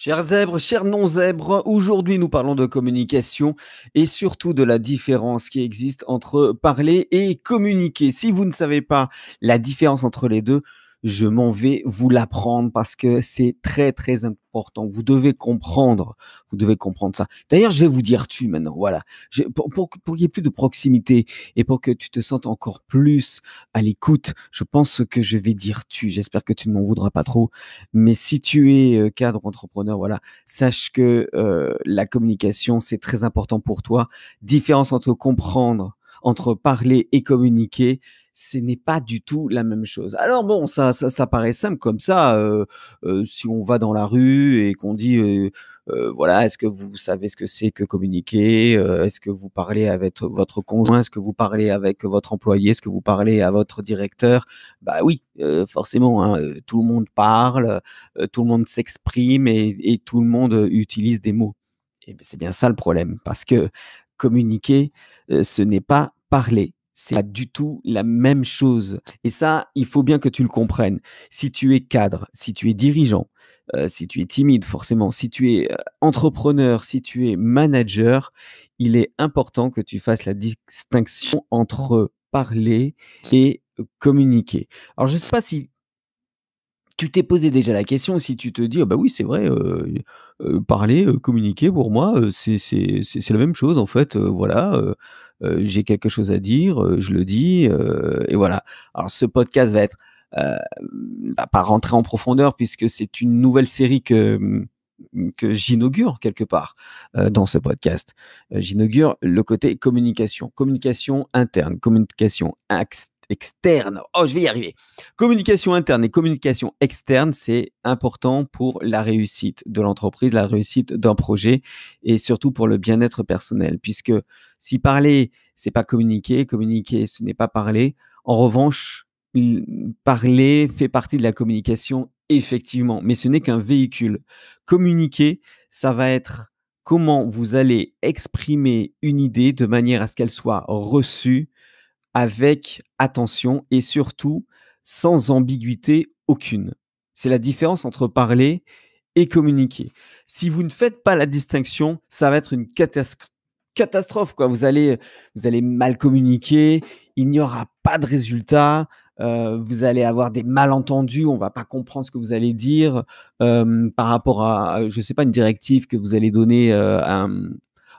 Chers zèbres, chers non-zèbres, aujourd'hui nous parlons de communication et surtout de la différence qui existe entre parler et communiquer. Si vous ne savez pas la différence entre les deux, je m'en vais vous l'apprendre parce que c'est très très important. Vous devez comprendre ça. D'ailleurs, je vais vous dire tu maintenant, voilà. Pour qu'il y ait plus de proximité et pour que tu te sentes encore plus à l'écoute, je pense que je vais dire tu. J'espère que tu ne m'en voudras pas trop. Mais si tu es, cadre entrepreneur, voilà, sache que, la communication, c'est très important pour toi. Différence entre parler et communiquer, ce n'est pas du tout la même chose. Alors bon, ça paraît simple comme ça, si on va dans la rue et qu'on dit, voilà: «Est-ce que vous savez ce que c'est que communiquer? Est-ce que vous parlez avec votre conjoint? Est-ce que vous parlez avec votre employé? Est-ce que vous parlez à votre directeur?» Bah oui, forcément, hein, tout le monde parle, tout le monde s'exprime et tout le monde, utilise des mots. Et beh, c'est bien ça le problème parce que communiquer, ce n'est pas parler. C'est pas du tout la même chose et ça, il faut bien que tu le comprennes. Si tu es cadre, si tu es dirigeant, si tu es timide forcément, si tu es, entrepreneur, si tu es manager, il est important que tu fasses la distinction entre parler et communiquer. Alors je ne sais pas si tu t'es posé déjà la question, si tu te dis: «Ah bah oui, c'est vrai, parler, communiquer pour moi, c'est la même chose en fait, voilà, j'ai quelque chose à dire, je le dis, et voilà». Alors ce podcast va être, va pas rentrer en profondeur puisque c'est une nouvelle série que j'inaugure quelque part, dans ce podcast. J'inaugure le côté communication, communication interne, communication externe. Oh, je vais y arriver. Communication interne et communication externe, c'est important pour la réussite de l'entreprise, la réussite d'un projet et surtout pour le bien-être personnel. Puisque si parler, c'est pas communiquer, communiquer, ce n'est pas parler. En revanche, parler fait partie de la communication, effectivement, mais ce n'est qu'un véhicule. Communiquer, ça va être comment vous allez exprimer une idée de manière à ce qu'elle soit reçue avec attention et surtout sans ambiguïté aucune. C'est la différence entre parler et communiquer. Si vous ne faites pas la distinction, ça va être une catastrophe, quoi. Vous allez mal communiquer, il n'y aura pas de résultat, vous allez avoir des malentendus, on va pas comprendre ce que vous allez dire, par rapport à, je sais pas, une directive que vous allez donner, à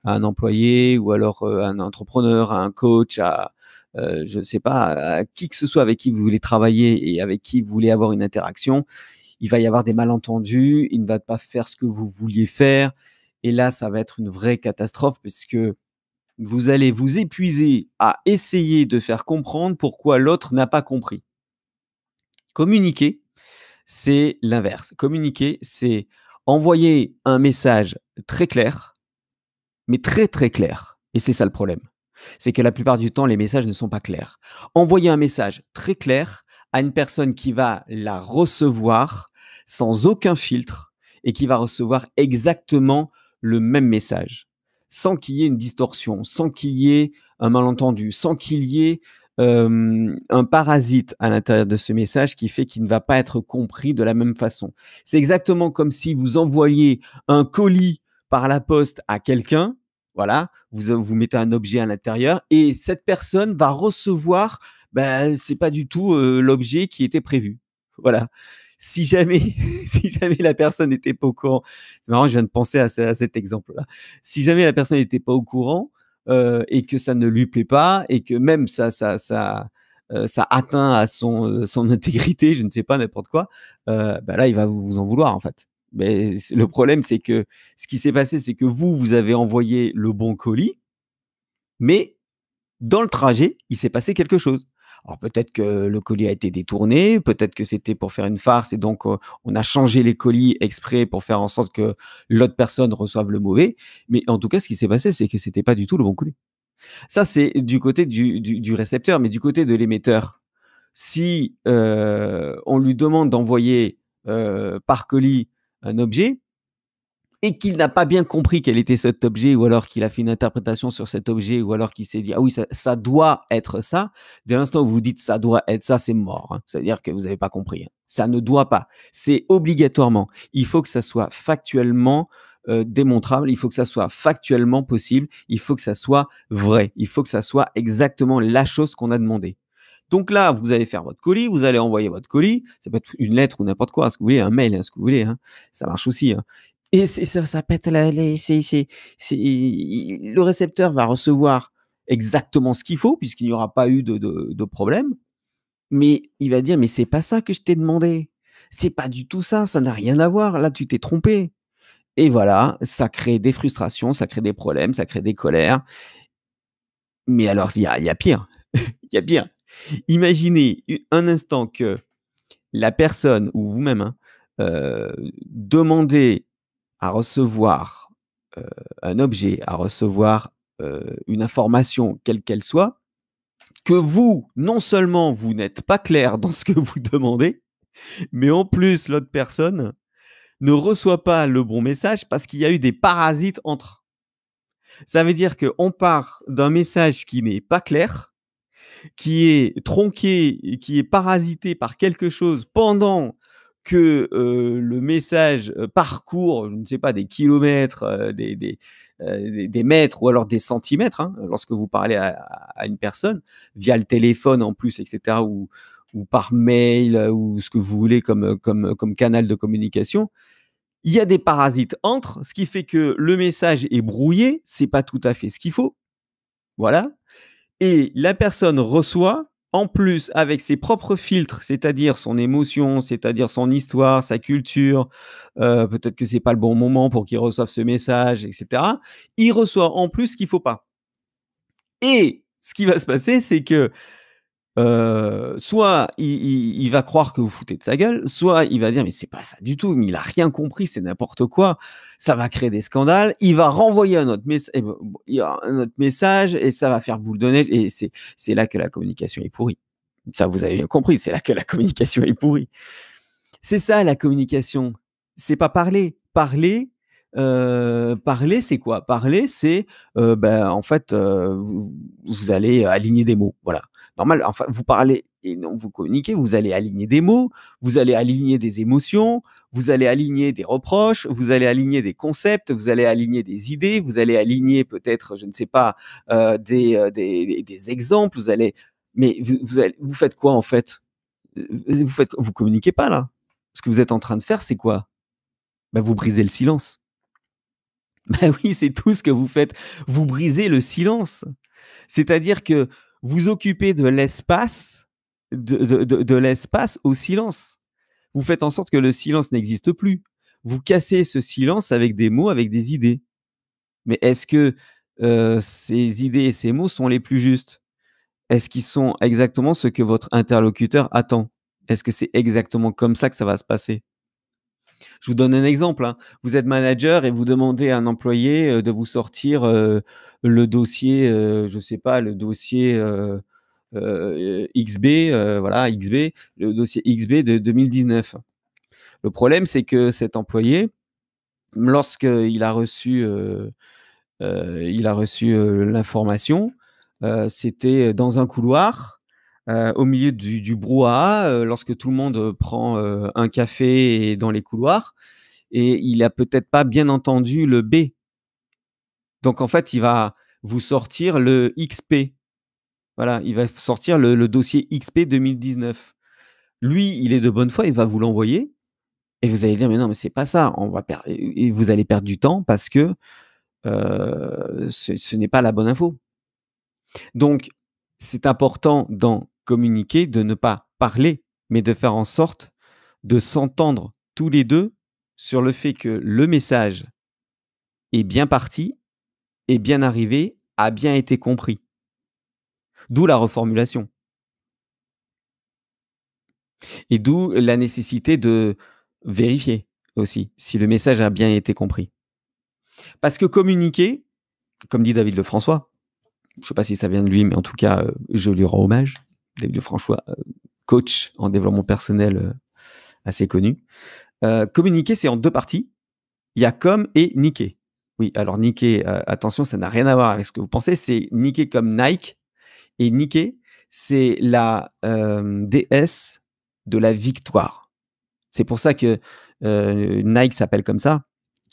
un employé ou alors, à un entrepreneur, à un coach, je sais pas, à qui que ce soit avec qui vous voulez travailler et avec qui vous voulez avoir une interaction, il va y avoir des malentendus, il ne va pas faire ce que vous vouliez faire et là, ça va être une vraie catastrophe puisque vous allez vous épuiser à essayer de faire comprendre pourquoi l'autre n'a pas compris. Communiquer, c'est l'inverse. Communiquer, c'est envoyer un message très clair, mais très, très clair et c'est ça le problème. C'est que la plupart du temps, les messages ne sont pas clairs. Envoyer un message très clair à une personne qui va la recevoir sans aucun filtre et qui va recevoir exactement le même message, sans qu'il y ait une distorsion, sans qu'il y ait un malentendu, sans qu'il y ait, un parasite à l'intérieur de ce message qui fait qu'il ne va pas être compris de la même façon. C'est exactement comme si vous envoyiez un colis par la poste à quelqu'un, voilà, vous mettez un objet à l'intérieur et cette personne va recevoir, ben, c'est pas du tout, l'objet qui était prévu. Voilà. Si jamais si jamais la personne n'était pas au courant, c'est marrant, je viens de penser à cet exemple-là. Si jamais la personne n'était pas au courant, et que ça ne lui plaît pas et que même ça atteint à son intégrité, je ne sais pas, n'importe quoi, bah, là, il va vous en vouloir, en fait. Mais le problème, c'est que ce qui s'est passé, c'est que vous avez envoyé le bon colis, mais dans le trajet, il s'est passé quelque chose. Alors peut-être que le colis a été détourné, peut-être que c'était pour faire une farce et donc, on a changé les colis exprès pour faire en sorte que l'autre personne reçoive le mauvais. Mais en tout cas, ce qui s'est passé, c'est que c'était pas du tout le bon colis. Ça, c'est du côté du récepteur, mais du côté de l'émetteur, si, on lui demande d'envoyer, par colis un objet, et qu'il n'a pas bien compris quel était cet objet ou alors qu'il a fait une interprétation sur cet objet ou alors qu'il s'est dit: «Ah oui, ça doit être ça», dès l'instant où vous dites: «Ça doit être ça», c'est mort, hein. C'est-à-dire que vous avez pas compris, hein. Ça ne doit pas. C'est obligatoirement. Il faut que ça soit factuellement, démontrable, il faut que ça soit factuellement possible, il faut que ça soit vrai, il faut que ça soit exactement la chose qu'on a demandé. Donc là, vous allez faire votre colis, vous allez envoyer votre colis, ça peut être une lettre ou n'importe quoi, ce que vous voulez, un mail, hein, ce que vous voulez, hein, ça marche aussi, hein. Et ça pète la les c'est le récepteur va recevoir exactement ce qu'il faut puisqu'il n'y aura pas eu de problème, mais il va dire: «Mais c'est pas ça que je t'ai demandé. C'est pas du tout ça, ça n'a rien à voir, là tu t'es trompé». Et voilà, ça crée des frustrations, ça crée des problèmes, ça crée des colères. Mais alors il y a pire, il y a pire. Imaginez un instant que la personne ou vous-même, hein, demandez à recevoir, heu, un objet, à recevoir, une information quelle qu'elle soit, que vous, non seulement vous n'êtes pas clair dans ce que vous demandez, mais en plus l'autre personne ne reçoit pas le bon message parce qu'il y a eu des parasites entre. Ça veut dire qu'on part d'un message qui n'est pas clair, qui est tronqué et qui est parasité par quelque chose pendant que, le message, parcourt, je ne sais pas, des kilomètres, des mètres ou alors des centimètres, hein, lorsque vous parlez à une personne, via le téléphone en plus et cetera ou par mail, ou ce que vous voulez comme canal de communication. Il y a des parasites entre, ce qui fait que le message est brouillé, c'est pas tout à fait ce qu'il faut, voilà. Et la personne reçoit, en plus avec ses propres filtres, c'est-à-dire son émotion, c'est-à-dire son histoire, sa culture, peut-être que c'est pas le bon moment pour qu'il reçoive ce message et cetera. Il reçoit en plus ce qu'il faut pas. Et ce qui va se passer, c'est que, soit il va croire que vous foutez de sa gueule, soit il va dire: «Mais c'est pas ça du tout, mais il a rien compris, c'est n'importe quoi». Ça va créer des scandales. Il va renvoyer un autre message et ça va faire boule de neige et c'est là que la communication est pourrie. Ça, vous avez bien compris, c'est là que la communication est pourrie. C'est ça la communication, c'est pas parler. Parler, c'est quoi? Parler, c'est, en fait, vous allez aligner des mots, voilà. Normal, enfin, vous parlez et non, vous communiquez, vous allez aligner des mots, vous allez aligner des émotions, vous allez aligner des reproches, vous allez aligner des concepts, vous allez aligner des idées, vous allez aligner peut-être, je ne sais pas, des exemples, mais vous faites quoi en fait? Vous communiquez pas là. Ce que vous êtes en train de faire, c'est quoi? Bah, vous brisez le silence. Bah oui, c'est tout ce que vous faites. Vous brisez le silence. C'est-à-dire que vous occupez de l'espace au silence. Vous faites en sorte que le silence n'existe plus. Vous cassez ce silence avec des mots, avec des idées. Mais est-ce que, ces idées et ces mots sont les plus justes? Est-ce qu'ils sont exactement ce que votre interlocuteur attend? Est-ce que c'est exactement comme ça que ça va se passer? Je vous donne un exemple, hein. Vous êtes manager et vous demandez à un employé, de vous sortir, le dossier, je sais pas, le dossier, XB, voilà, XB, le dossier XB de 2019. Le problème, c'est que cet employé, lorsqu'il a reçu, l'information, c'était dans un couloir, au milieu du brouhaha, lorsque tout le monde, prend, un café et dans les couloirs et il a peut-être pas bien entendu le B. Donc en fait, il va vous sortir le XP. Voilà, il va sortir le dossier XP 2019. Lui, il est de bonne foi, il va vous l'envoyer et vous allez dire: «Mais non, mais c'est pas ça, on va perdre» et vous allez perdre du temps parce que, ce n'est pas la bonne info. Donc c'est important dans communiquer de ne pas parler, mais de faire en sorte de s'entendre tous les 2 sur le fait que le message est bien parti, est bien arrivé, a bien été compris. D'où la reformulation et d'où la nécessité de vérifier aussi si le message a bien été compris. Parce que communiquer, comme dit David Lefrançois, je ne sais pas si ça vient de lui, mais en tout cas, je lui rends hommage. David Lefrançois, coach en développement personnel, assez connu. Communiquer, c'est en 2 parties. Il y a comme et niquer. Oui, alors niquer, attention, ça n'a rien à voir avec ce que vous pensez, c'est niquer comme Nike et Niké, c'est la, déesse de la victoire. C'est pour ça que, Nike s'appelle comme ça.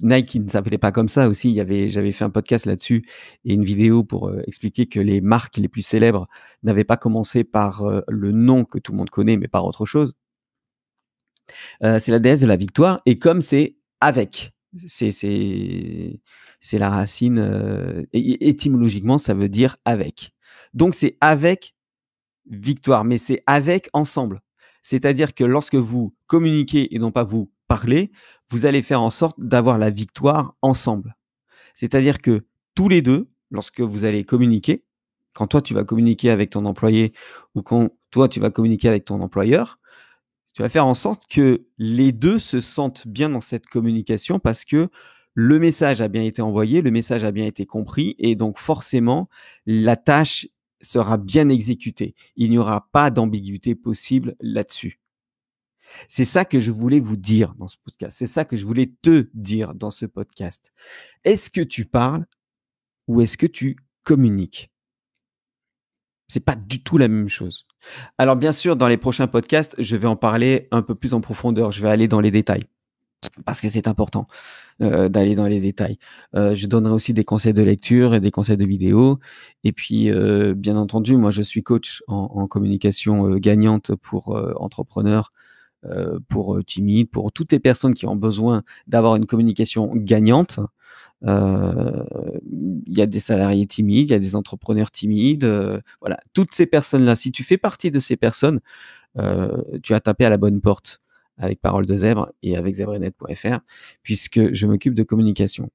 Nike, il ne s'appelait pas comme ça aussi, j'avais fait un podcast là-dessus et une vidéo pour, expliquer que les marques les plus célèbres n'avaient pas commencé par, le nom que tout le monde connaît, mais par autre chose. C'est la déesse de la victoire et comme c'est avec, c'est c'est c'est la racine, étymologiquement, ça veut dire avec. Donc c'est avec victoire, mais c'est avec ensemble. C'est-à-dire que lorsque vous communiquez et non pas vous parlez, vous allez faire en sorte d'avoir la victoire ensemble. C'est-à-dire que tous les 2, lorsque vous allez communiquer, quand toi tu vas communiquer avec ton employé ou quand toi tu vas communiquer avec ton employeur, tu vas faire en sorte que les 2 se sentent bien dans cette communication parce que le message a bien été envoyé, le message a bien été compris et donc forcément la tâche sera bien exécutée. Il n'y aura pas d'ambiguïté possible là-dessus. C'est ça que je voulais vous dire dans ce podcast. C'est ça que je voulais te dire dans ce podcast. Est-ce que tu parles ou est-ce que tu communiques? C'est pas du tout la même chose. Alors bien sûr, dans les prochains podcasts, je vais en parler un peu plus en profondeur. Je vais aller dans les détails parce que c'est important, d'aller dans les détails. Je donnerai aussi des conseils de lecture et des conseils de vidéo et puis, bien entendu, moi je suis coach en communication, gagnante pour, entrepreneurs, pour, timides, pour toutes les personnes qui ont besoin d'avoir une communication gagnante. Heu, il y a des salariés timides, il y a des entrepreneurs timides, voilà. Toutes ces personnes-là, si tu fais partie de ces personnes, tu as tapé à la bonne porte avec Parole de Zèbre et avec zebrenet.fr puisque je m'occupe de communication.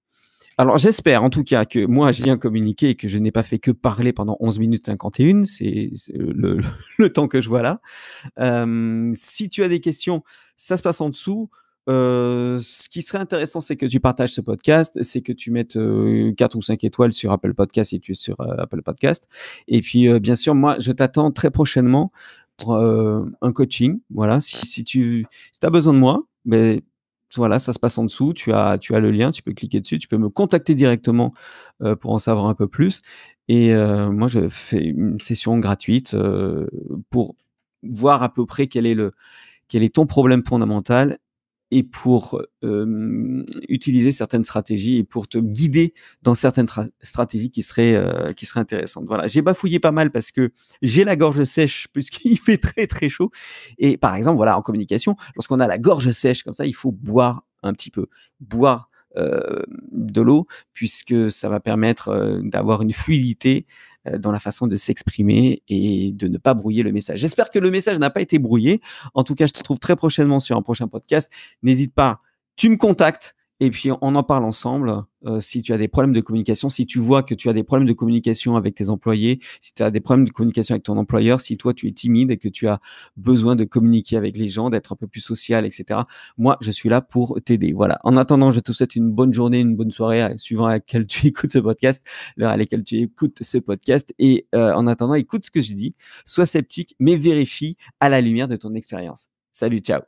Alors j'espère en tout cas que moi j'ai bien communiqué et que je n'ai pas fait que parler pendant 11 minutes 51, c'est le temps que je vois là. Si tu as des questions, ça se passe en dessous. Ce qui serait intéressant, c'est que tu partages ce podcast, c'est que tu mettes, 4 ou 5 étoiles sur Apple Podcast si tu es sur, Apple Podcast et puis, bien sûr, moi, je t'attends très prochainement pour, un coaching. Voilà, si tu as besoin de moi, beh, voilà, ça se passe en dessous. Tu as le lien, tu peux cliquer dessus, tu peux me contacter directement, pour en savoir un peu plus et moi, je fais une session gratuite, pour voir à peu près quel est ton problème fondamental et pour, utiliser certaines stratégies et pour te guider dans certaines stratégies qui seraient intéressantes. Voilà, j'ai bafouillé pas mal parce que j'ai la gorge sèche puisqu'il fait très, très chaud et par exemple, voilà, en communication, lorsqu'on a la gorge sèche comme ça, il faut boire un petit peu. Boire, de l'eau puisque ça va permettre, d'avoir une fluidité, dans la façon de s'exprimer et de ne pas brouiller le message. J'espère que le message n'a pas été brouillé. En tout cas, je te retrouve très prochainement sur un prochain podcast. N'hésite pas, tu me contactes et puis on en parle ensemble. Si tu as des problèmes de communication, si tu vois que tu as des problèmes de communication avec tes employés, si tu as des problèmes de communication avec ton employeur, si toi tu es timide et que tu as besoin de communiquer avec les gens, d'être un peu plus social, etc. Moi, je suis là pour t'aider. Voilà. En attendant, je te souhaite une bonne journée, une bonne soirée, suivant à laquelle tu écoutes ce podcast, l'heure à laquelle tu écoutes ce podcast. Et en attendant, écoute ce que je dis, sois sceptique, mais vérifie à la lumière de ton expérience. Salut, ciao.